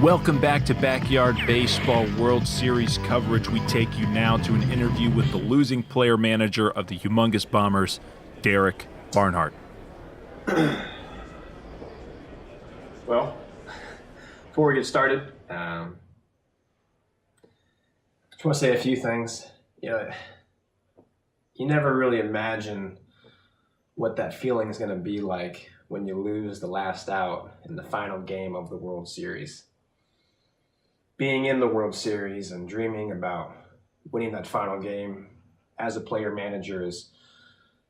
Welcome back to Backyard Baseball World Series coverage. We take you now to an interview with the losing player manager of the humongous Bombers, Derek Barnhart. Well, before we get started, I just want to say a few things. You never really imagine what that feeling is going to be like when you lose the last out in the final game of the World Series. Being in the World Series and dreaming about winning that final game as a player manager is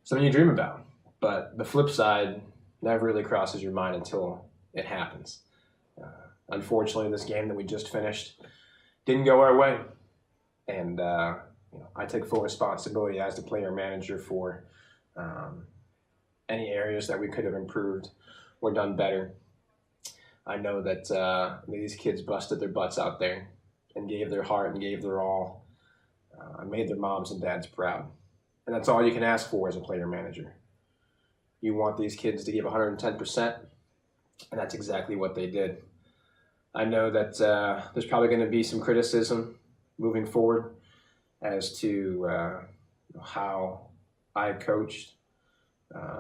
something you dream about. But the flip side never really crosses your mind until it happens. Unfortunately, this game that we just finished didn't go our way. And I take full responsibility as the player manager for any areas that we could have improved or done better. I know that these kids busted their butts out there and gave their heart and gave their all, made their moms and dads proud. And that's all you can ask for as a player manager. You want these kids to give 110%, and that's exactly what they did. I know that there's probably going to be some criticism moving forward as to how I coached,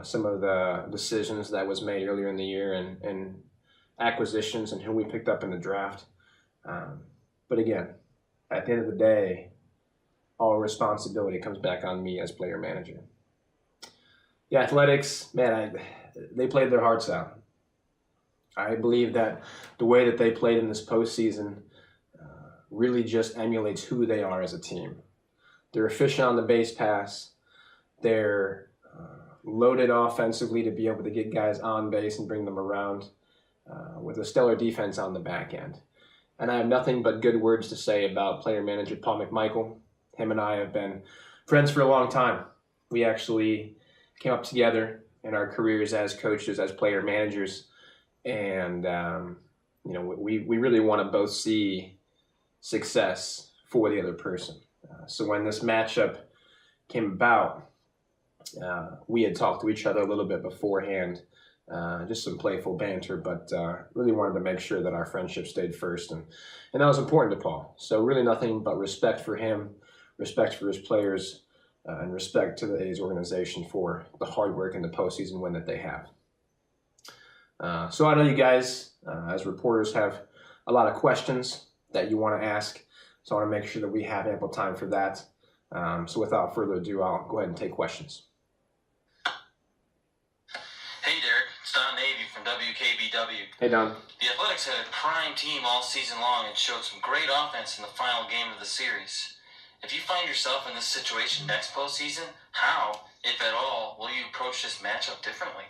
some of the decisions that was made earlier in the year and acquisitions and who we picked up in the draft. But again, at the end of the day, all responsibility comes back on me as player manager. The Athletics, man, they played their hearts out. I believe that the way that they played in this postseason really just emulates who they are as a team. They're efficient on the base pass. They're loaded offensively to be able to get guys on base and bring them around with a stellar defense on the back end. And I have nothing but good words to say about player manager Paul McMichael. Him and I have been friends for a long time. We actually came up together in our careers as coaches, as player managers. And, we really want to both see success for the other person. So when this matchup came about, we had talked to each other a little bit beforehand, just some playful banter, but really wanted to make sure that our friendship stayed first. And that was important to Paul. So really nothing but respect for him, respect for his players, and respect to the A's organization for the hard work and the postseason win that they have. So I know you guys, as reporters, have a lot of questions that you want to ask. So I want to make sure that we have ample time for that. So without further ado, I'll go ahead and take questions. Hey Derek, it's Don Navy from WKBW. Hey Don. The Athletics had a prime team all season long and showed some great offense in the final game of the series. If you find yourself in this situation next postseason, how, if at all, will you approach this matchup differently?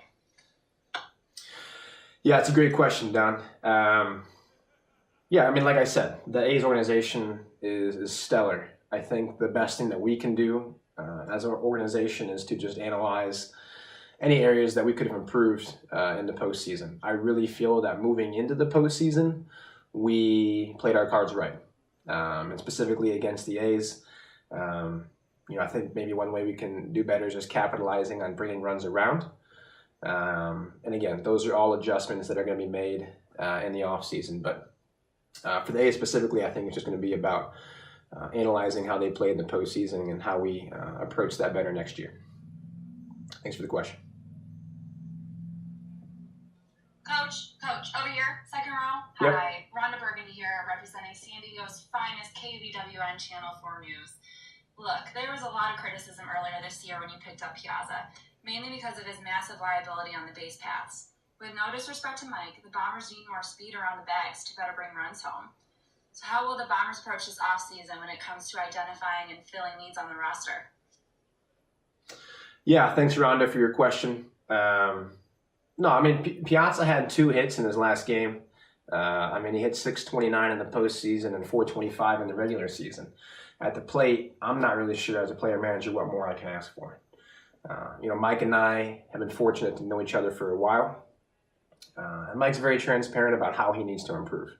Yeah, it's a great question, Don. Like I said, the A's organization is stellar. I think the best thing that we can do as an organization is to just analyze any areas that we could have improved in the postseason. I really feel that moving into the postseason, we played our cards right, and specifically against the A's. I think maybe one way we can do better is just capitalizing on bringing runs around. And again, those are all adjustments that are going to be made in the offseason. But for the A's specifically, I think it's just going to be about analyzing how they played in the postseason and how we approach that better next year. Thanks for the question. Coach, over here, second row. Yep. Hi, Rhonda Burgundy here, representing San Diego's finest KVWN Channel 4 News. Look, there was a lot of criticism earlier this year when you picked up Piazza, mainly because of his massive liability on the base paths. With no disrespect to Mike, the Bombers need more speed around the bags to better bring runs home. So how will the Bombers approach this offseason when it comes to identifying and filling needs on the roster? Yeah, thanks, Rhonda, for your question. Piazza had 2 hits in his last game. He hit 629 in the postseason and 425 in the regular season. At the plate, I'm not really sure as a player manager what more I can ask for. Mike and I have been fortunate to know each other for a while. And Mike's very transparent about how he needs to improve.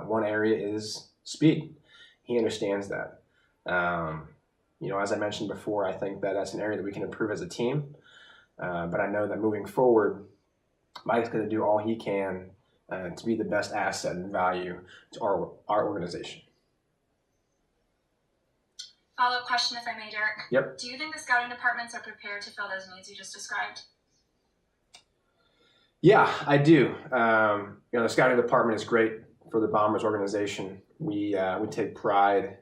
One area is speed. He understands that. As I mentioned before, I think that that's an area that we can improve as a team. But I know that moving forward, Mike's going to do all he can to be the best asset and value to our organization. Follow-up question, if I may, Derek. Yep. Do you think the scouting departments are prepared to fill those needs you just described? Yeah, I do. The scouting department is great for the Bombers organization. We take pride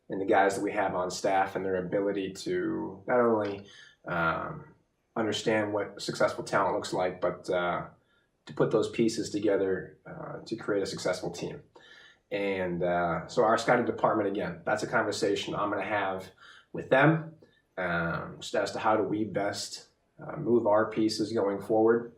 in the guys that we have on staff and their ability to not only understand what successful talent looks like, but to put those pieces together to create a successful team. And so our scouting department, again, that's a conversation I'm going to have with them just as to how do we best move our pieces going forward.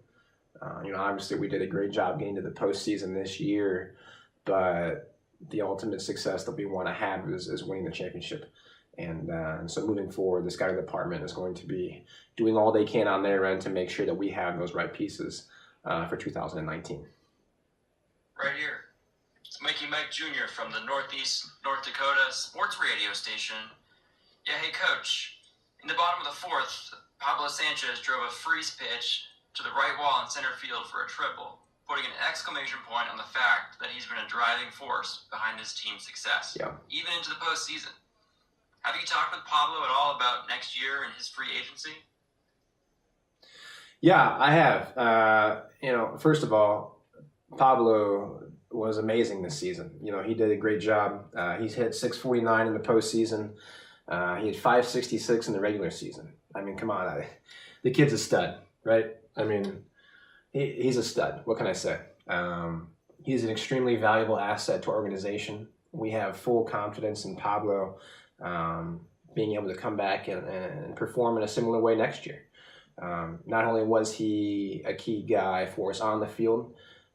Obviously we did a great job getting to the postseason this year, but the ultimate success that we want to have is winning the championship. And so moving forward, the scouting department is going to be doing all they can on their end to make sure that we have those right pieces for 2019. Right here. It's Mikey Mike Jr. from the Northeast North Dakota sports radio station. Yeah, hey, Coach. In the bottom of the fourth, Pablo Sanchez drove a freeze pitch to the right wall in center field for a triple, putting an exclamation point on the fact that he's been a driving force behind his team's success, even into the postseason. Have you talked with Pablo at all about next year and his free agency? Yeah, I have. First of all, Pablo was amazing this season. He did a great job. He's hit 649 in the postseason. He had 566 in the regular season. I mean, come on. The kid's a stud, right? I mean, he's a stud. What can I say? He's an extremely valuable asset to our organization. We have full confidence in Pablo being able to come back and perform in a similar way next year. Not only was he a key guy for us on the field,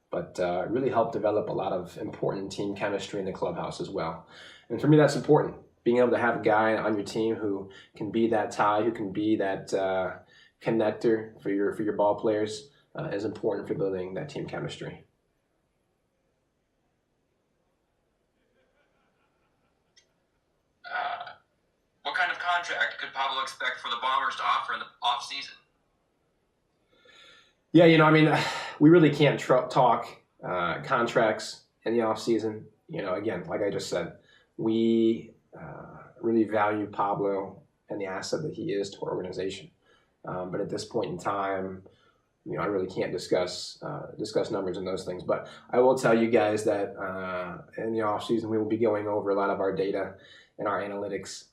but really helped develop a lot of important team chemistry in the clubhouse as well. And for me, that's important. Being able to have a guy on your team who can be that tie, who can be that connector for your ball players is important for building that team chemistry. What kind of contract could Pablo expect for the Bombers to offer in the offseason? Yeah, we really can't talk contracts in the offseason. Again, like I just said, we really value Pablo and the asset that he is to our organization. But at this point in time, I really can't discuss numbers and those things. But I will tell you guys that in the offseason, we will be going over a lot of our data and our analytics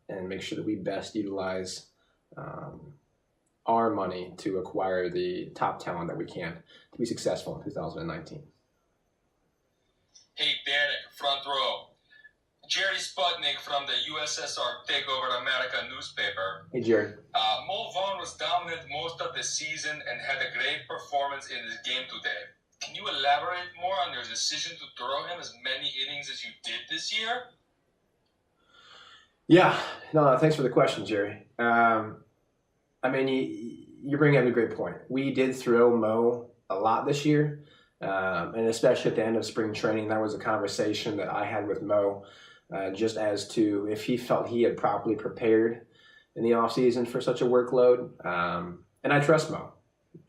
and make sure that we best utilize our money to acquire the top talent that we can to be successful in 2019. Hey, Derek, front row. Jerry Sputnik from the USSR Takeover America newspaper. Hey, Jerry. Mo Vaughn was dominant most of the season and had a great performance in his game today. Can you elaborate more on your decision to throw him as many innings as you did this year? Yeah, no, thanks for the question, Jerry. You bring up a great point. We did throw Mo a lot this year, and especially at the end of spring training, that was a conversation that I had with Mo, just as to if he felt he had properly prepared in the offseason for such a workload. And I trust Mo.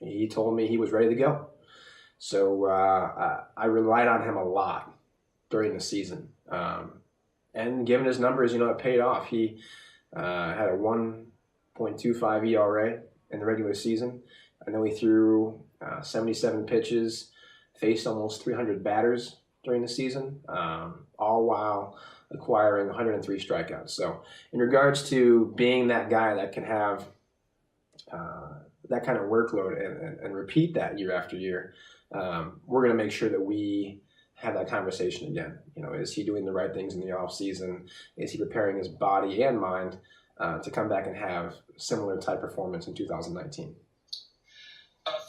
He told me he was ready to go. So I relied on him a lot during the season. And given his numbers, it paid off. He had a 1.25 ERA in the regular season. I know he threw 77 pitches, faced almost 300 batters during the season, all while acquiring 103 strikeouts. So in regards to being that guy that can have that kind of workload and repeat that year after year, we're going to make sure that we have that conversation again. Is he doing the right things in the off season? Is he preparing his body and mind to come back and have similar type performance in 2019?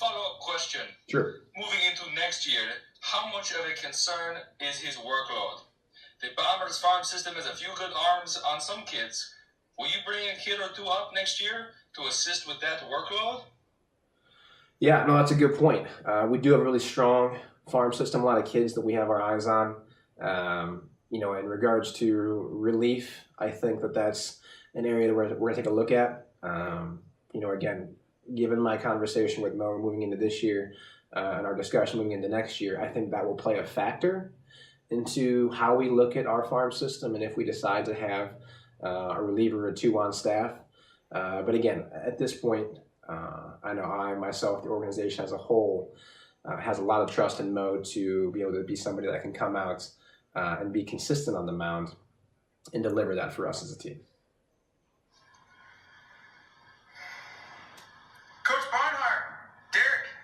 Follow-up question. Sure. Moving into next year, how much of a concern is his workload? The Bombers farm system has a few good arms on some kids. Will you bring a kid or two up next year to assist with that workload? Yeah, no, that's a good point. We do have a really strong farm system, a lot of kids that we have our eyes on. In regards to relief, I think that's an area that we're going to take a look at. Again, given my conversation with Mo moving into this year, and our discussion moving into next year, I think that will play a factor into how we look at our farm system and if we decide to have a reliever or two on staff. But again, at this point, I know I, myself, the organization as a whole, has a lot of trust in Mo to be able to be somebody that can come out and be consistent on the mound and deliver that for us as a team. Coach Barnhart,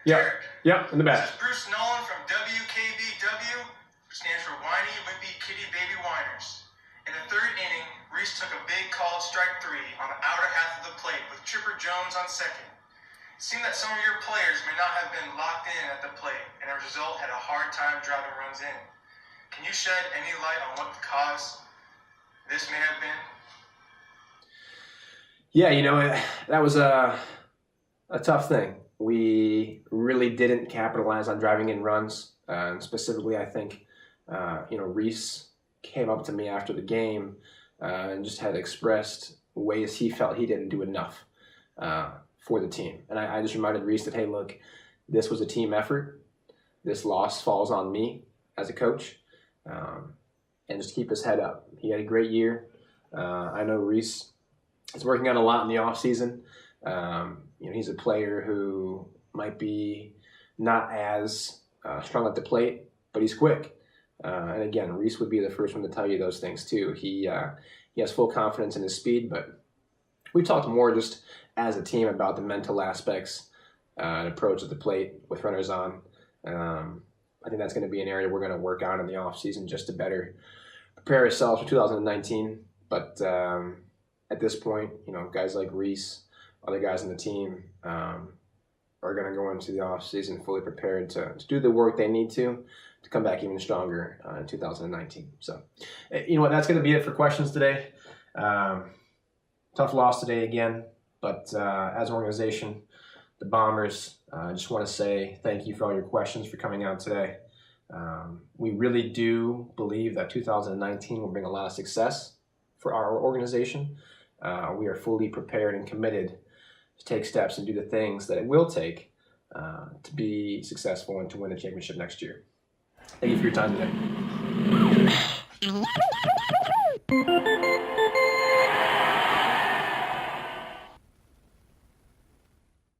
Derek. Yep, in the back. This is Bruce Nolan from WKBW, which stands for Whiny Wimpy Kitty Baby Whiners. In the third inning, Reese took a big called strike 3 on the outer half of the plate with Chipper Jones on second. It seemed that some of your players may not have been locked in at the plate, and as a result had a hard time driving runs in. Can you shed any light on what the cause this may have been? Yeah, that was a tough thing. We really didn't capitalize on driving in runs. Specifically, I think, Reese came up to me after the game and just had expressed ways he felt he didn't do enough for the team. And I just reminded Reese that, hey, look, this was a team effort. This loss falls on me as a coach. And just keep his head up. He had a great year. I know Reese is working on a lot in the offseason. He's a player who might be not as strong at the plate, but he's quick. And again, Reese would be the first one to tell you those things too. He has full confidence in his speed, but we talked more just as a team about the mental aspects and approach at the plate with runners on. I think that's going to be an area we're going to work on in the offseason just to better prepare ourselves for 2019. But at this point, guys like Reese, other guys on the team are going to go into the offseason fully prepared to do the work they need to come back even stronger in 2019. So, that's going to be it for questions today. Tough loss today again, but as an organization, the Bombers, I just want to say thank you for all your questions, for coming out today. We really do believe that 2019 will bring a lot of success for our organization. We are fully prepared and committed to take steps and do the things that it will take to be successful and to win a championship next year. Thank you for your time today.